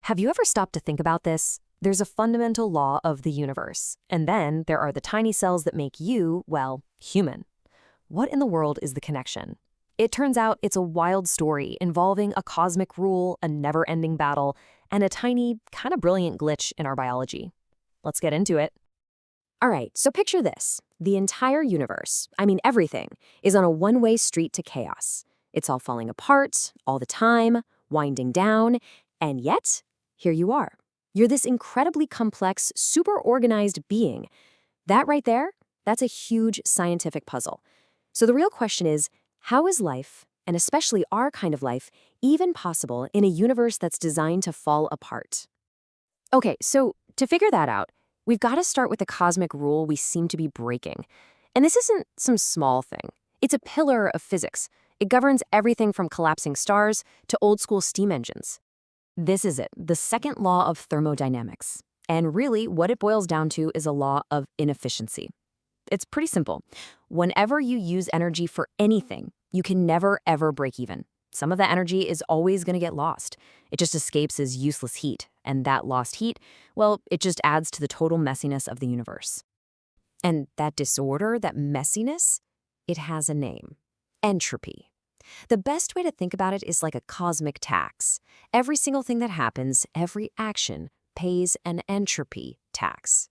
Have you ever stopped to think about this? There's a fundamental law of the universe, and then there are the tiny cells that make you, well, human. What in the world is the connection? It turns out it's a wild story involving a cosmic rule, a never-ending battle, and a tiny, kind of brilliant glitch in our biology. Let's get into it. All right, so picture this. The entire universe, I mean everything, is on a one-way street to chaos. It's all falling apart, all the time, winding down, and yet, here you are. You're this incredibly complex, super organized being. That right there, that's a huge scientific puzzle. So the real question is, how is life, and especially our kind of life, even possible in a universe that's designed to fall apart? Okay, so to figure that out, we've got to start with the cosmic rule we seem to be breaking. And this isn't some small thing. It's a pillar of physics. It governs everything from collapsing stars to old-school steam engines. This is it, the second law of thermodynamics. And really, what it boils down to is a law of inefficiency. It's pretty simple. Whenever you use energy for anything, you can never, ever break even. Some of that energy is always going to get lost. It just escapes as useless heat. And that lost heat, well, it just adds to the total messiness of the universe. And that disorder, that messiness, it has a name: entropy. The best way to think about it is like a cosmic tax. Every single thing that happens, every action, pays an entropy tax.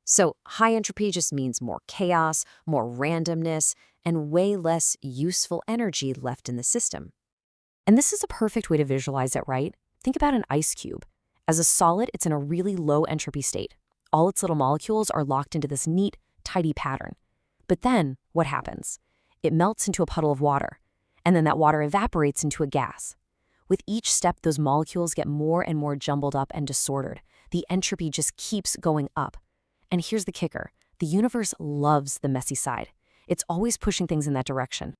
So high entropy just means more chaos, more randomness, and way less useful energy left in the system. And this is a perfect way to visualize it, right? Think about an ice cube. As a solid, it's in a really low entropy state. All its little molecules are locked into this neat, tidy pattern. But then, what happens? It melts into a puddle of water, and then that water evaporates into a gas. With each step, those molecules get more and more jumbled up and disordered. The entropy just keeps going up. And here's the kicker. The universe loves the messy side. It's always pushing things in that direction.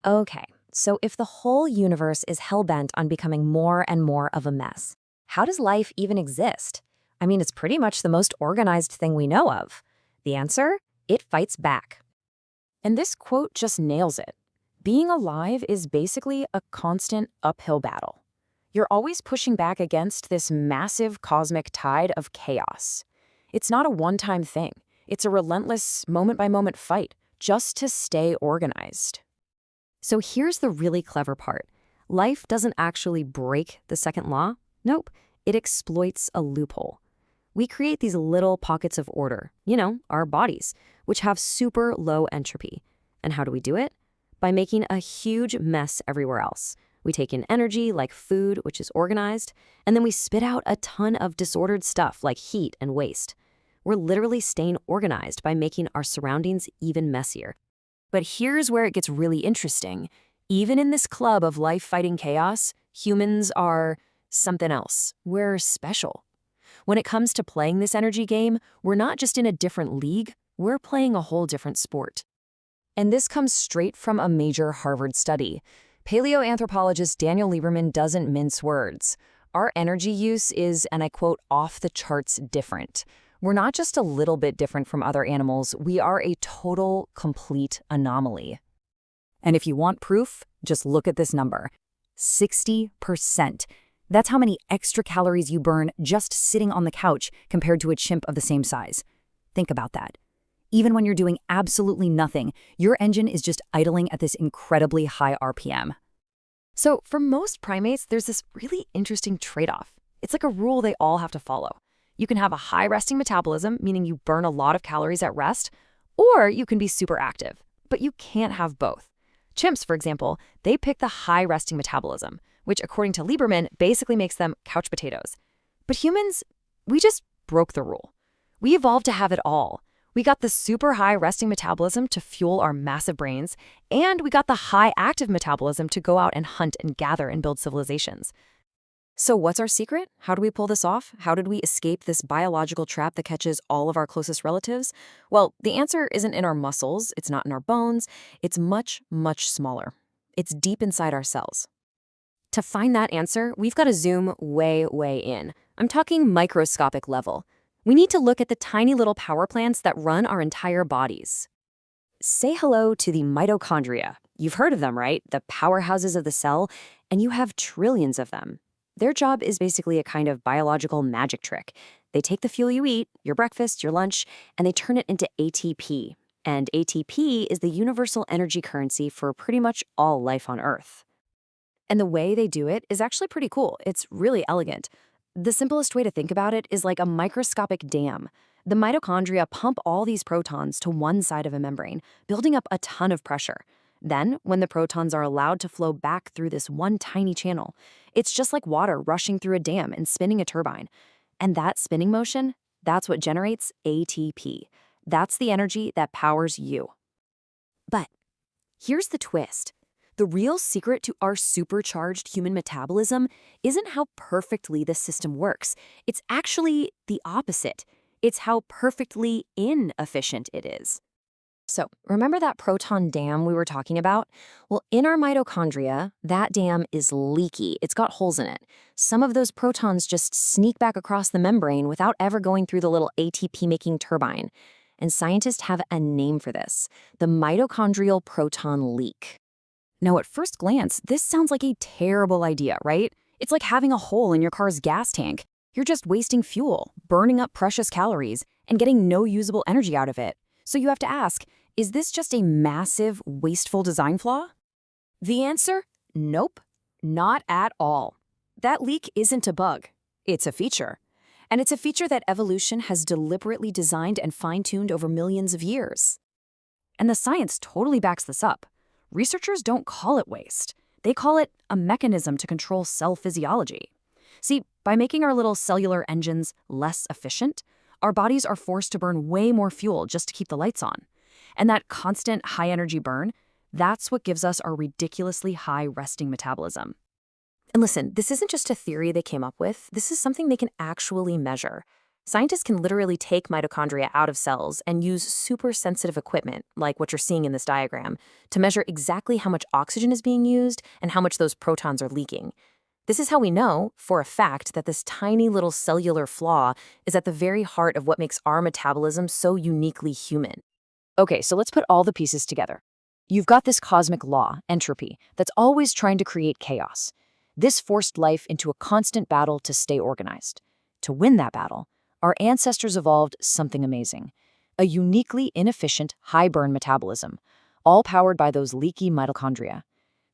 Okay, so if the whole universe is hell-bent on becoming more and more of a mess, how does life even exist? I mean, it's pretty much the most organized thing we know of. The answer? It fights back. And this quote just nails it. Being alive is basically a constant uphill battle. You're always pushing back against this massive cosmic tide of chaos. It's not a one-time thing. It's a relentless, moment-by-moment fight just to stay organized. So here's the really clever part. Life doesn't actually break the second law. Nope, it exploits a loophole. We create these little pockets of order, our bodies, which have super low entropy. And how do we do it? By making a huge mess everywhere else. We take in energy, like food, which is organized, and then we spit out a ton of disordered stuff, like heat and waste. We're literally staying organized by making our surroundings even messier. But here's where it gets really interesting. Even in this club of life-fighting chaos, humans are something else. We're special. When it comes to playing this energy game, we're not just in a different league, we're playing a whole different sport. And this comes straight from a major Harvard study. Paleoanthropologist Daniel Lieberman doesn't mince words. Our energy use is, and I quote, off the charts different. We're not just a little bit different from other animals, we are a total, complete anomaly. And if you want proof, just look at this number. 60%. That's how many extra calories you burn just sitting on the couch compared to a chimp of the same size. Think about that. Even when you're doing absolutely nothing, your engine is just idling at this incredibly high RPM. So for most primates, there's this really interesting trade-off. It's like a rule they all have to follow. You can have a high resting metabolism, meaning you burn a lot of calories at rest, or you can be super active, but you can't have both. Chimps, for example, they pick the high resting metabolism, which according to Lieberman basically makes them couch potatoes. But humans, we just broke the rule. We evolved to have it all. We got the super high resting metabolism to fuel our massive brains, and we got the high active metabolism to go out and hunt and gather and build civilizations. So what's our secret? How do we pull this off? How did we escape this biological trap that catches all of our closest relatives? Well, the answer isn't in our muscles, it's not in our bones, it's much, much smaller. It's deep inside our cells. To find that answer, we've got to zoom way, way in. I'm talking microscopic level. We need to look at the tiny little power plants that run our entire bodies. Say hello to the mitochondria. You've heard of them, right? The powerhouses of the cell, and you have trillions of them. Their job is basically a kind of biological magic trick. They take the fuel you eat, your breakfast, your lunch, and they turn it into ATP. And ATP is the universal energy currency for pretty much all life on Earth. And the way they do it is actually pretty cool. It's really elegant. The simplest way to think about it is like a microscopic dam. The mitochondria pump all these protons to one side of a membrane, building up a ton of pressure. Then, when the protons are allowed to flow back through this one tiny channel, it's just like water rushing through a dam and spinning a turbine. And that spinning motion, that's what generates ATP. That's the energy that powers you. But here's the twist. The real secret to our supercharged human metabolism isn't how perfectly the system works. It's actually the opposite. It's how perfectly inefficient it is. So, remember that proton dam we were talking about? Well, in our mitochondria, that dam is leaky. It's got holes in it. Some of those protons just sneak back across the membrane without ever going through the little ATP-making turbine. And scientists have a name for this, the mitochondrial proton leak. Now, at first glance, this sounds like a terrible idea, right? It's like having a hole in your car's gas tank. You're just wasting fuel, burning up precious calories, and getting no usable energy out of it. So you have to ask, is this just a massive, wasteful design flaw? The answer? Nope, not at all. That leak isn't a bug. It's a feature. And it's a feature that evolution has deliberately designed and fine-tuned over millions of years. And the science totally backs this up. Researchers don't call it waste. They call it a mechanism to control cell physiology. See, by making our little cellular engines less efficient, our bodies are forced to burn way more fuel just to keep the lights on. And that constant high-energy burn, that's what gives us our ridiculously high resting metabolism. And listen, this isn't just a theory they came up with. This is something they can actually measure. Scientists can literally take mitochondria out of cells and use super sensitive equipment, like what you're seeing in this diagram, to measure exactly how much oxygen is being used and how much those protons are leaking. This is how we know, for a fact, that this tiny little cellular flaw is at the very heart of what makes our metabolism so uniquely human. Okay, so let's put all the pieces together. You've got this cosmic law, entropy, that's always trying to create chaos. This forced life into a constant battle to stay organized. To win that battle, our ancestors evolved something amazing, a uniquely inefficient, high-burn metabolism, all powered by those leaky mitochondria.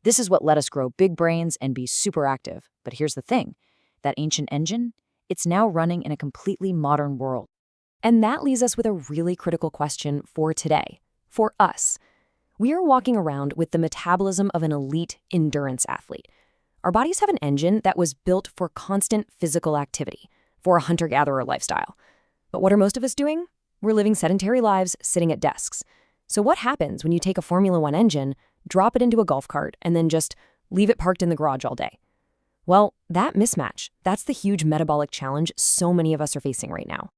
This is what let us grow big brains and be super active. But here's the thing, that ancient engine, it's now running in a completely modern world. And that leaves us with a really critical question for today, for us. We are walking around with the metabolism of an elite endurance athlete. Our bodies have an engine that was built for constant physical activity, for a hunter-gatherer lifestyle. But what are most of us doing? We're living sedentary lives sitting at desks. So what happens when you take a Formula One engine, drop it into a golf cart, and then just leave it parked in the garage all day? Well, that mismatch, that's the huge metabolic challenge so many of us are facing right now.